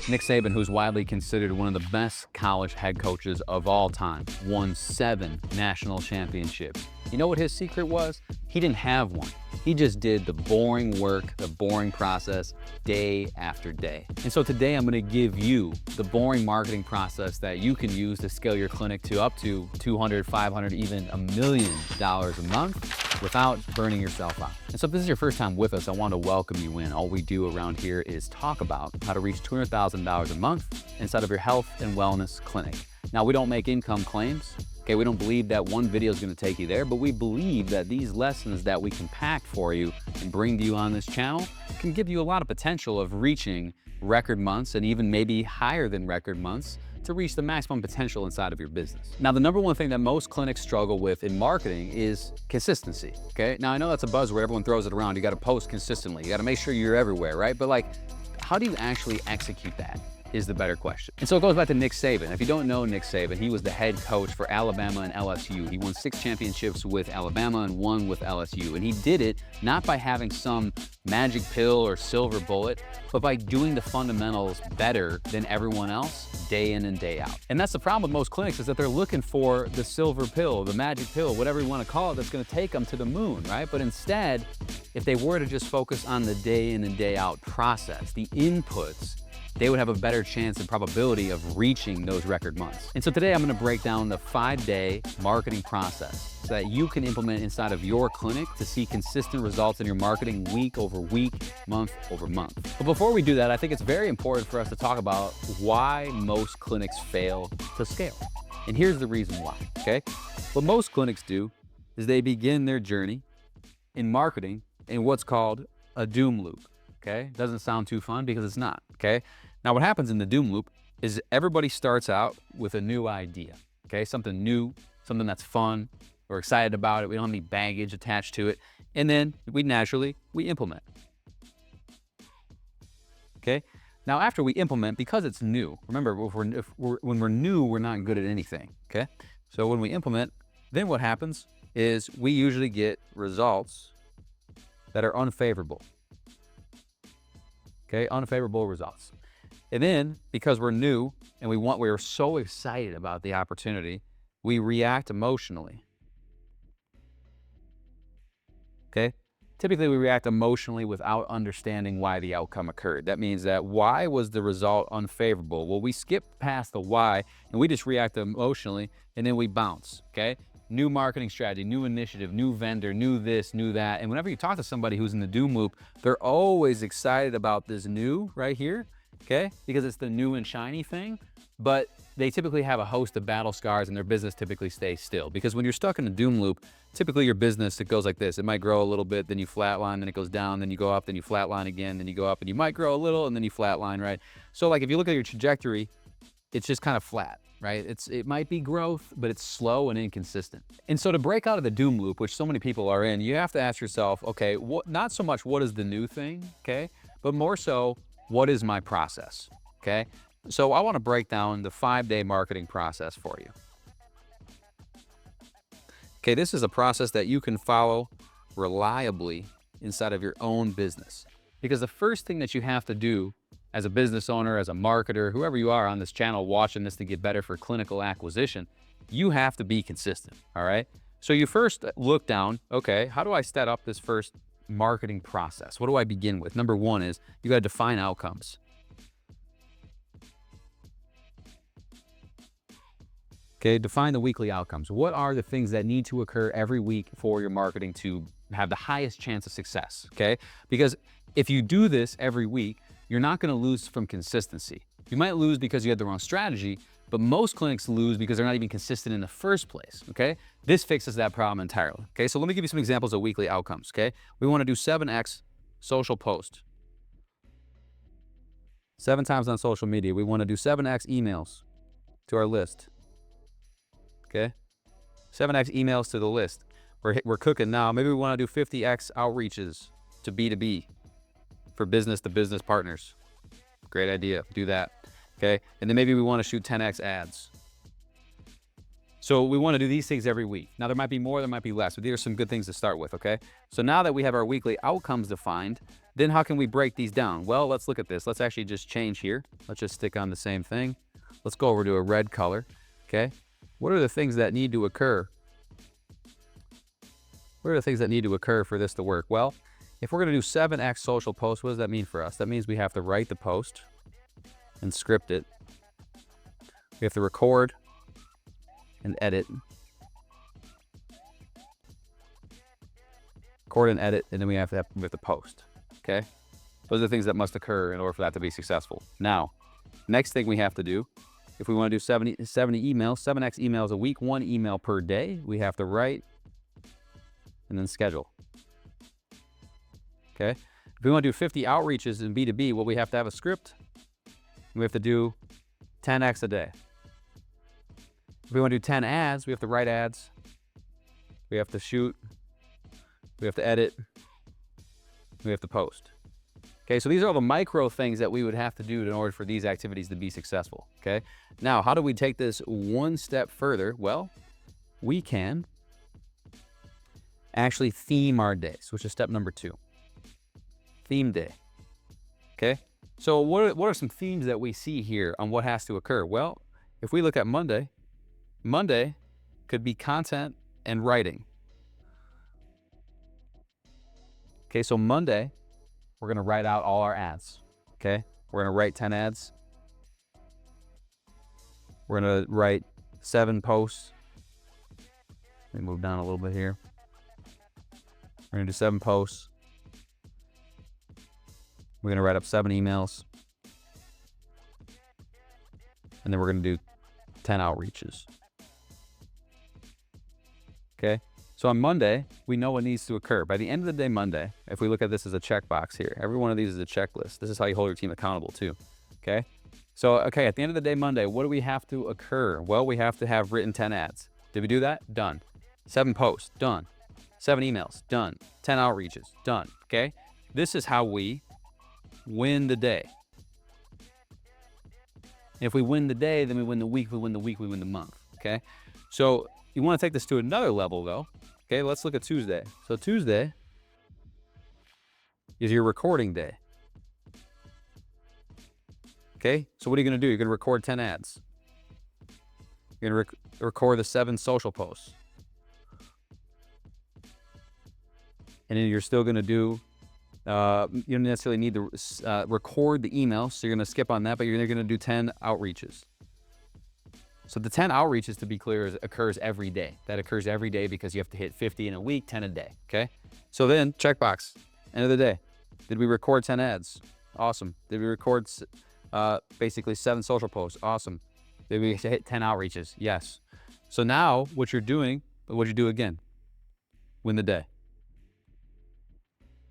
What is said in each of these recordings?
Nick Saban, who's widely considered one of the best college head coaches of all time, won 7 national championships. You know what his secret was? He didn't have one. He just did the boring work, the boring process, day after day. And so today I'm gonna give you the boring marketing process that you can use to scale your clinic to up to $200, $500, even $1 million a month without burning yourself out. And so if this is your first time with us, I want to welcome you in. All we do around here is talk about how to reach $200,000 a month inside of your health and wellness clinic. Now, we don't make income claims. Okay, we don't believe that one video is going to take you there, but we believe that these lessons that we can pack for you and bring to you on this channel can give you a lot of potential of reaching record months and even maybe higher than record months to reach the maximum potential inside of your business. Now, the number one thing that most clinics struggle with in marketing is consistency, okay? Now, I know that's a buzzword, everyone throws it around. You gotta post consistently. You gotta make sure you're everywhere, right? But like, how do you actually execute that? Is the better question. And so it goes back to Nick Saban. If you don't know Nick Saban, he was the head coach for Alabama and LSU. He won 6 championships with Alabama and 1 with LSU. And he did it not by having some magic pill or silver bullet, but by doing the fundamentals better than everyone else day in and day out. And that's the problem with most clinics, is that they're looking for the silver pill, the magic pill, whatever you want to call it, that's going to take them to the moon, right? But instead, if they were to just focus on the day in and day out process, the inputs, they would have a better chance and probability of reaching those record months. And so today I'm gonna break down the 5-day marketing process so that you can implement inside of your clinic to see consistent results in your marketing week over week, month over month. But before we do that, I think it's very important for us to talk about why most clinics fail to scale. And here's the reason why, okay? What most clinics do is they begin their journey in marketing in what's called a doom loop. Okay, doesn't sound too fun because it's not, okay? Now what happens in the doom loop is everybody starts out with a new idea, okay? Something new, something that's fun, we're excited about it, we don't have any baggage attached to it, and then we implement, okay? Now after we implement, because it's new, remember when we're new, we're not good at anything, okay? So when we implement, then what happens is we usually get results that are unfavorable. Okay, unfavorable results. And then because we're new and we're so excited about the opportunity, we react emotionally. Okay, typically we react emotionally without understanding why the outcome occurred. That means that why was the result unfavorable? Well, we skip past the why and we just react emotionally and then we bounce, okay? New marketing strategy, new initiative, new vendor, new this, new that. And whenever you talk to somebody who's in the doom loop, they're always excited about this new right here, okay? Because it's the new and shiny thing, but they typically have a host of battle scars and their business typically stays still. Because when you're stuck in a doom loop, typically your business, it goes like this. It might grow a little bit, then you flatline, then it goes down, then you go up, then you flatline again, then you go up, and you might grow a little, and then you flatline, right? So like if you look at your trajectory, it's just kind of flat, right? It might be growth, but it's slow and inconsistent. And so to break out of the doom loop, which so many people are in, you have to ask yourself, okay, not so much what is the new thing, okay? But more so, what is my process, okay? So I want to break down the 5-day marketing process for you. Okay, this is a process that you can follow reliably inside of your own business. Because the first thing that you have to do as a business owner, as a marketer, whoever you are on this channel watching this to get better for clinical acquisition, you have to be consistent, all right? So you first look down, okay, how do I set up this first marketing process? What do I begin with? Number one is you got to define outcomes. Okay, define the weekly outcomes. What are the things that need to occur every week for your marketing to have the highest chance of success, okay? Because if you do this every week, you're not gonna lose from consistency. You might lose because you had the wrong strategy, but most clinics lose because they're not even consistent in the first place, okay? This fixes that problem entirely, okay? So let me give you some examples of weekly outcomes, okay? We wanna do 7x social post. 7 times on social media. We wanna do 7x emails to our list, okay? 7x emails to the list. We're cooking now. Maybe we wanna do 50x outreaches to B2B. For business to business partners. Great idea, do that, okay? And then maybe we wanna shoot 10x ads. So we wanna do these things every week. Now there might be more, there might be less, but these are some good things to start with, okay? So now that we have our weekly outcomes defined, Then how can we break these down? Well, let's look at this. Let's actually just change here. Let's just stick on the same thing. Let's go over to a red color, okay? What are the things that need to occur? What are the things that need to occur for this to work? Well, if we're gonna do 7x social posts, what does that mean for us? That means we have to write the post and script it. We have to record and edit. Record and edit, and then we have to post, okay? Those are the things that must occur in order for that to be successful. Now, next thing we have to do, if we want to do 70 emails, 7x emails a week, 1 email per day, we have to write and then schedule, okay? If we want to do 50 outreaches in B2B, well, we have to have a script. We have to do 10x a day. If we want to do 10 ads, we have to write ads. We have to shoot. We have to edit. We have to post. Okay, so these are all the micro things that we would have to do in order for these activities to be successful, okay? Now, how do we take this one step further? Well, we can actually theme our days, which is step number 2. Theme day, okay? So what are some themes that we see here on what has to occur? Well, if we look at Monday, Monday could be content and writing. Okay, so Monday, we're gonna write out all our ads, okay? We're gonna write 10 ads. We're gonna write 7 posts. Let me move down a little bit here. We're gonna do 7 posts. We're gonna write up 7 emails. And then we're gonna do 10 outreaches. Okay? So on Monday, we know what needs to occur. By the end of the day Monday, if we look at this as a checkbox here, every one of these is a checklist. This is how you hold your team accountable too, okay? So, okay, at the end of the day Monday, what do we have to occur? Well, we have to have written 10 ads. Did we do that? Done. 7 posts, done. 7 emails, done. 10 outreaches, done, okay? This is how we win the day. If we win the day, then we win the week, we win the week, we win the month, okay? So you want to take this to another level though. Okay, let's look at Tuesday. So Tuesday is your recording day. Okay, so what are you going to do? You're going to record 10 ads. You're going to record the 7 social posts. And then you're still going to do, you don't necessarily need to record the email, so you're going to skip on that, but you're going to do 10 outreaches. So the 10 outreaches, to be clear, occurs every day. That occurs every day because you have to hit 50 in a week, 10 a day, okay? So then, checkbox, end of the day. Did we record 10 ads? Awesome. Did we record basically 7 social posts? Awesome. Did we hit 10 outreaches? Yes. So now, what you're doing, what'd you do again? Win the day.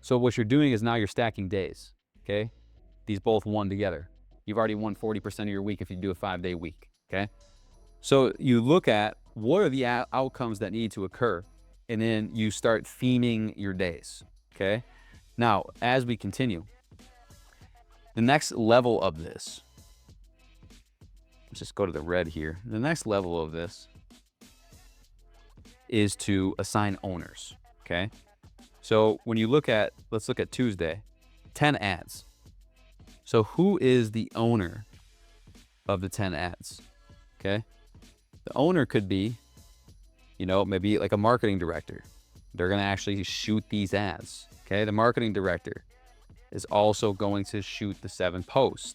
So what you're doing is now you're stacking days, okay? These both won together. You've already won 40% of your week if you do a 5-day week, okay? So you look at what are the outcomes that need to occur, and then you start theming your days, okay? Now, as we continue, the next level of this, let's just go to the red here. The next level of this is to assign owners, okay? So when you look at, let's look at Tuesday, 10 ads. So who is the owner of the 10 ads, okay? The owner could be, you know, maybe like a marketing director. They're going to actually shoot these ads, okay? The marketing director is also going to shoot the 7 posts.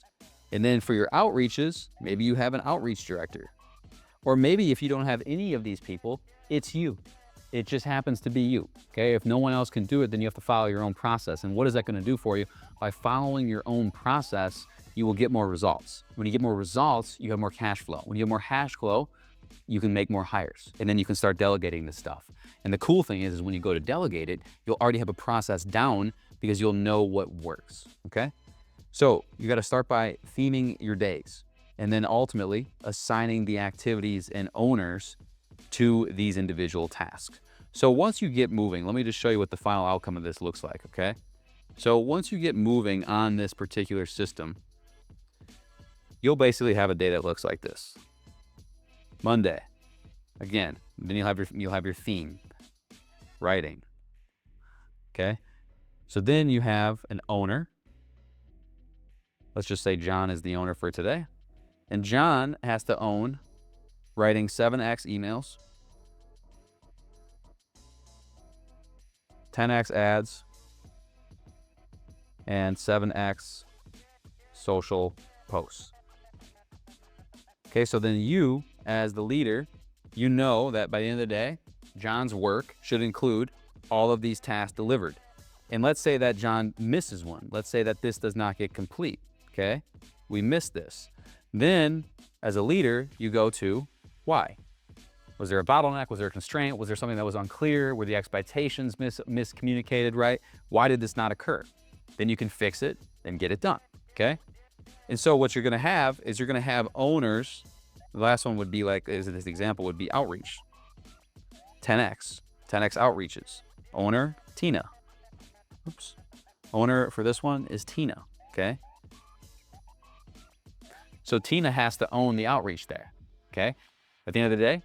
And then for your outreaches, maybe you have an outreach director. Or maybe if you don't have any of these people, it's you. It just happens to be you, okay? If no one else can do it, then you have to follow your own process. And what is that going to do for you? By following your own process, you will get more results. When you get more results, you have more cash flow. When you have more cash flow, you can make more hires, and then you can start delegating this stuff. And the cool thing is when you go to delegate it, you'll already have a process down because you'll know what works, okay? So you got to start by theming your days, and then ultimately assigning the activities and owners to these individual tasks. So once you get moving, let me just show you what the final outcome of this looks like, okay? So once you get moving on this particular system, you'll basically have a day that looks like this. Monday, again, then you'll have your theme, writing, okay? So then you have an owner. Let's just say John is the owner for today. And John has to own writing 7x emails, 10x ads, and 7x social posts. Okay, so then you, as the leader, you know that by the end of the day, John's work should include all of these tasks delivered. And let's say that John misses one. Let's say that this does not get complete, okay? We missed this. Then, as a leader, you go to why? Was there a bottleneck? Was there a constraint? Was there something that was unclear? Were the expectations miscommunicated, right? Why did this not occur? Then you can fix it and get it done, okay? And so what you're gonna have is you're gonna have owners. The last one would be like, as this example would be outreach. 10x outreaches. Owner, Tina. Oops. Owner for this one is Tina, okay? So Tina has to own the outreach there, okay? At the end of the day,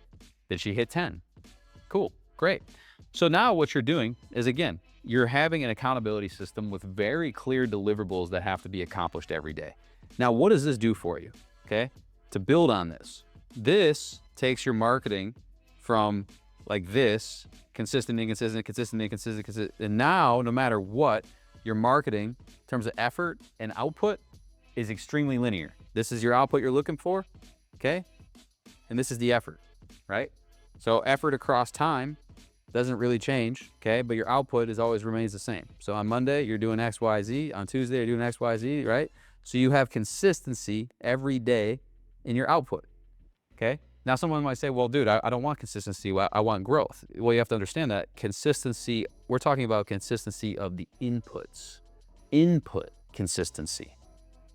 did she hit 10? Cool, great. So now what you're doing is, again, you're having an accountability system with very clear deliverables that have to be accomplished every day. Now, what does this do for you, okay? To build on this, this takes your marketing from like this, consistent, inconsistent, consistent, inconsistent, consistent. And now, no matter what, your marketing in terms of effort and output is extremely linear. This is your output you're looking for, okay? And this is the effort, right? So effort across time doesn't really change, okay? But your output always remains the same. So on Monday, you're doing X, Y, Z. On Tuesday, you're doing X, Y, Z, right? So you have consistency every day in your output, okay? Now, someone might say, well, dude, I don't want consistency. I want growth. Well, you have to understand that consistency, we're talking about consistency of the inputs. Input consistency.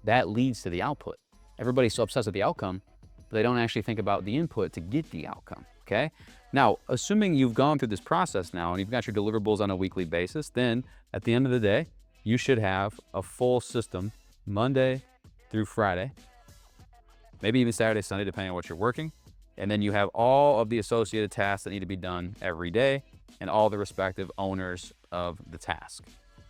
That leads to the output. Everybody's so obsessed with the outcome, but they don't actually think about the input to get the outcome, okay? Now, assuming you've gone through this process now and you've got your deliverables on a weekly basis, then at the end of the day, you should have a full system Monday through Friday, maybe even Saturday, Sunday, depending on what you're working. And then you have all of the associated tasks that need to be done every day and all the respective owners of the task.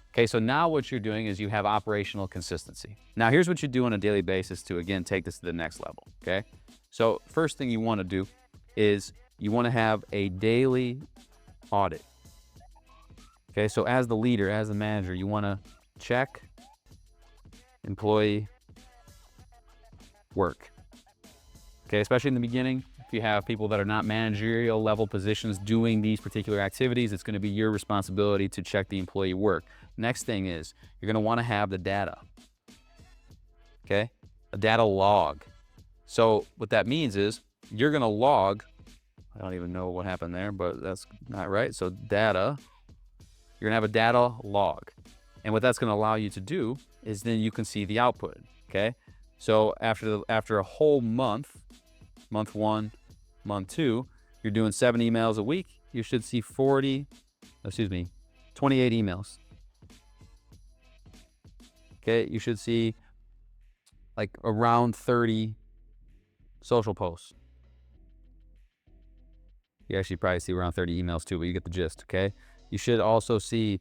Okay, so now what you're doing is you have operational consistency. Now here's what you do on a daily basis to, again, take this to the next level, okay? So first thing you wanna do is you wanna have a daily audit. Okay, so as the leader, as the manager, you wanna check employee work. Okay, especially in the beginning, if you have people that are not managerial level positions doing these particular activities, it's gonna be your responsibility to check the employee work. Next thing is, you're gonna wanna have the data, okay? A data log. So what that means is, you're gonna log, I don't even know what happened there, but that's not right. So data, you're gonna have a data log. And what that's gonna allow you to do is then you can see the output, okay? So after a whole month, month one, month two, you're doing 7 emails a week, you should see 28 emails. Okay, you should see like around 30 social posts. You actually probably see around 30 emails too, but you get the gist, okay? You should also see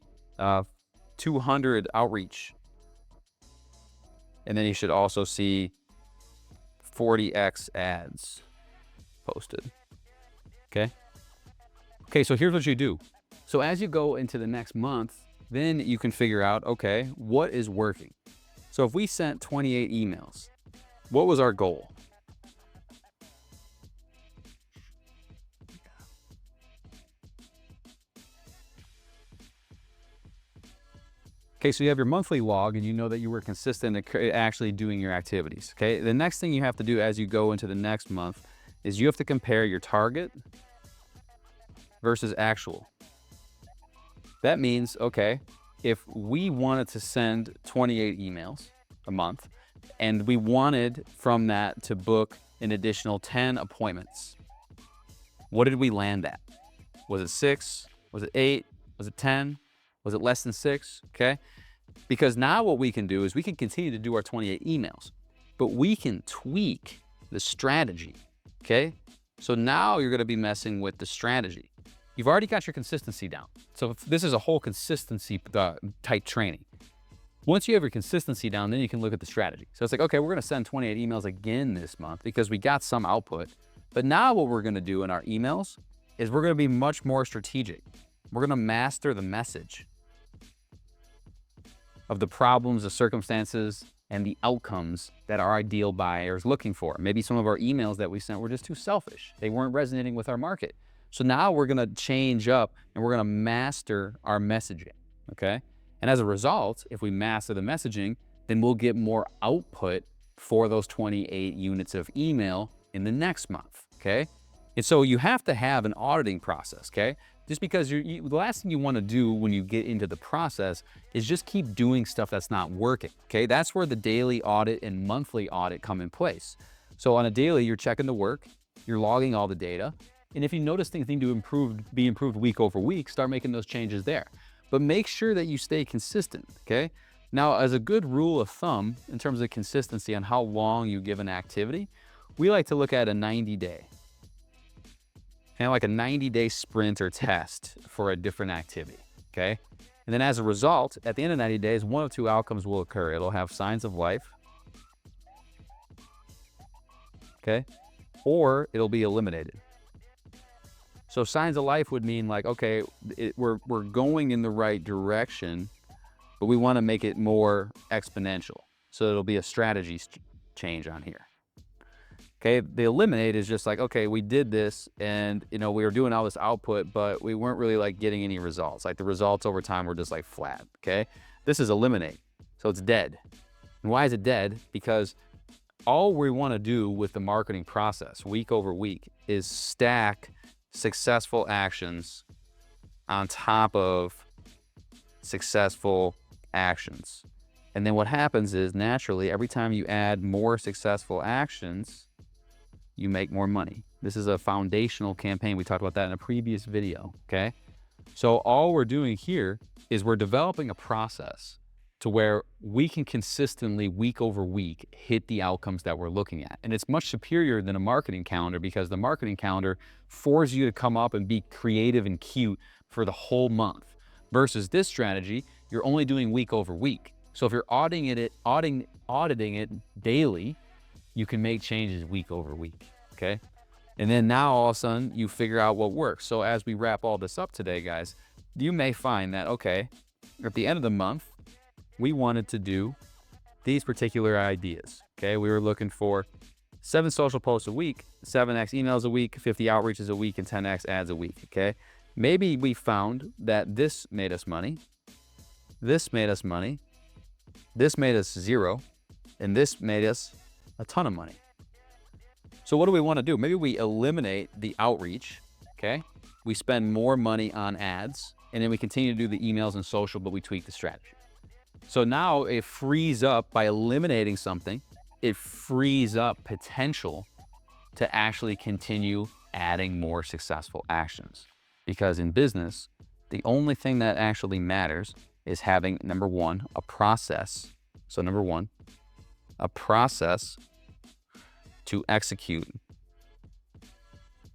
200 outreach. And then you should also see 40x ads posted, okay? Okay, so here's what you do. So as you go into the next month, then you can figure out, okay, what is working? So if we sent 28 emails, what was our goal? Okay, so you have your monthly log and you know that you were consistent in actually doing your activities, okay? The next thing you have to do as you go into the next month is you have to compare your target versus actual. That means, okay, if we wanted to send 28 emails a month and we wanted from that to book an additional 10 appointments, what did we land at? Was it 6? Was it 8? Was it 10? Was it less than 6? Okay. Because now what we can do is we can continue to do our 28 emails, but we can tweak the strategy. Okay. So now you're going to be messing with the strategy. You've already got your consistency down. So if this is a whole consistency type training. Once you have your consistency down, then you can look at the strategy. So it's like, okay, we're going to send 28 emails again this month because we got some output. But now what we're going to do in our emails is we're going to be much more strategic. We're going to master the message of the problems, the circumstances, and the outcomes that our ideal buyer is looking for. Maybe some of our emails that we sent were just too selfish. They weren't resonating with our market. So now we're going to change up and we're going to master our messaging, okay? And as a result, if we master the messaging, then we'll get more output for those 28 units of email in the next month, okay? And so you have to have an auditing process, okay? Just because the last thing you want to do when you get into the process is just keep doing stuff that's not working, okay? That's where the daily audit and monthly audit come in place. So on a daily, you're checking the work, you're logging all the data, and if you notice things need to be improved week over week, start making those changes there. But make sure that you stay consistent, okay? Now, as a good rule of thumb, in terms of consistency on how long you give an activity, we like to look at a 90-day. And like a 90-day sprint or test for a different activity, okay? And then as a result, at the end of 90 days, one of two outcomes will occur. It'll have signs of life, okay? Or it'll be eliminated. So signs of life would mean like, okay, we're going in the right direction, but we want to make it more exponential. So it'll be a strategy change on here. Okay, the eliminate is just like, okay, we did this and, we were doing all this output, but we weren't really like getting any results. Like the results over time were just like flat, okay? This is eliminate, so it's dead. And why is it dead? Because all we want to do with the marketing process week over week is stack successful actions on top of successful actions. And then what happens is naturally, every time you add more successful actions, you make more money. This is a foundational campaign. We talked about that in a previous video, okay? So all we're doing here is we're developing a process to where we can consistently, week over week, hit the outcomes that we're looking at. And it's much superior than a marketing calendar because the marketing calendar forces you to come up and be creative and cute for the whole month. Versus this strategy, you're only doing week over week. So if you're auditing it daily, you can make changes week over week, okay? And then now all of a sudden you figure out what works. So as we wrap all this up today, guys, you may find that, okay, at the end of the month, we wanted to do these particular ideas, okay? We were looking for 7 social posts a week, 7x emails a week, 50 outreaches a week, and 10x ads a week, okay? Maybe we found that this made us money, this made us money, this made us 0, and this made us a ton of money. So what do we want to do? Maybe we eliminate the outreach, okay? We spend more money on ads, and then we continue to do the emails and social, but we tweak the strategy. So now it frees up, by eliminating something, it frees up potential to actually continue adding more successful actions. Because in business, the only thing that actually matters is having, number one, a process. So number one, a process to execute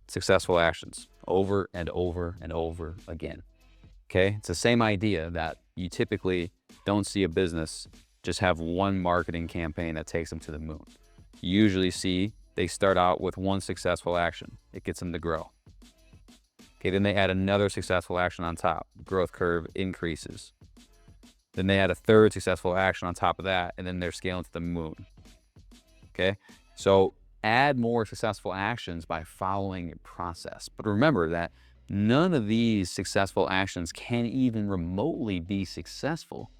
successful actions over and over and over again. Okay? It's the same idea that you typically don't see a business just have one marketing campaign that takes them to the moon. You usually see they start out with one successful action. It gets them to grow. Okay, then they add another successful action on top. Growth curve increases. Then they add a third successful action on top of that, and then they're scaling to the moon. Okay, so add more successful actions by following a process. But remember that none of these successful actions can even remotely be successful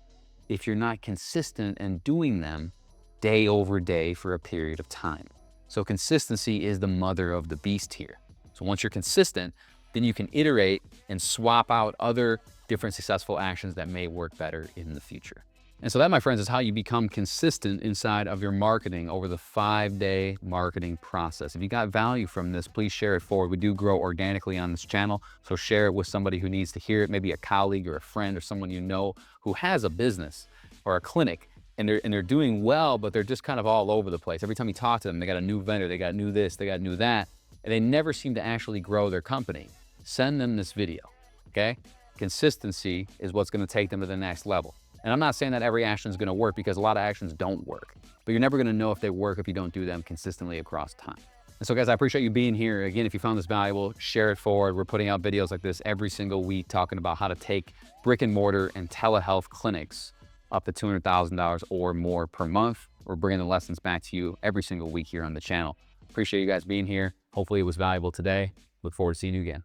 if you're not consistent and doing them day over day for a period of time. So consistency is the mother of the beast here. So once you're consistent, then you can iterate and swap out other different successful actions that may work better in the future. And so that, my friends, is how you become consistent inside of your marketing over the 5-day marketing process. If you got value from this, please share it forward. We do grow organically on this channel, so share it with somebody who needs to hear it, maybe a colleague or a friend or someone you know who has a business or a clinic, and they're doing well, but they're just kind of all over the place. Every time you talk to them, they got a new vendor, they got new this, they got new that, and they never seem to actually grow their company. Send them this video, okay? Consistency is what's gonna take them to the next level. And I'm not saying that every action is gonna work, because a lot of actions don't work, but you're never gonna know if they work if you don't do them consistently across time. And so guys, I appreciate you being here. Again, if you found this valuable, share it forward. We're putting out videos like this every single week talking about how to take brick and mortar and telehealth clinics up to $200,000 or more per month. We're bringing the lessons back to you every single week here on the channel. Appreciate you guys being here. Hopefully it was valuable today. Look forward to seeing you again.